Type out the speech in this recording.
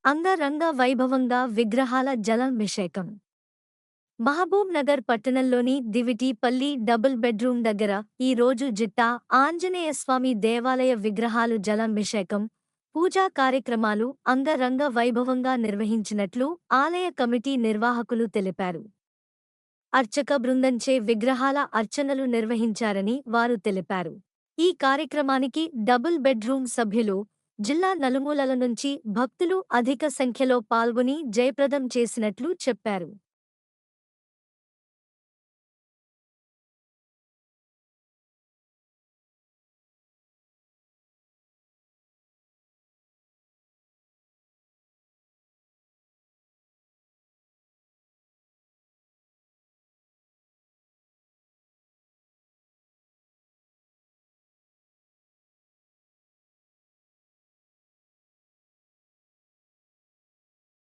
అంగరంగ వైభవంగా విగ్రహాల జలాభిషేకం. మహబూబ్ నగర్ పట్టణంలోని దివిటీపల్లి డబుల్ బెడ్రూమ్ దగ్గర ఈ రోజు జిట్టా ఆంజనేయస్వామి దేవాలయ విగ్రహాలు జలాభిషేకం, పూజా కార్యక్రమాలు అంగరంగ వైభవంగా నిర్వహించినట్లు ఆలయ కమిటీ నిర్వాహకులు తెలిపారు. అర్చక బృందంచే విగ్రహాల అర్చనలు నిర్వహించారని వారు తెలిపారు. ఈ కార్యక్రమానికి డబుల్ బెడ్రూమ్ సభ్యులు, జిల్లా నలుమూలల నుంచి భక్తులు అధిక సంఖ్యలో పాల్గొని జయప్రదం చేసినట్లు చెప్పారు.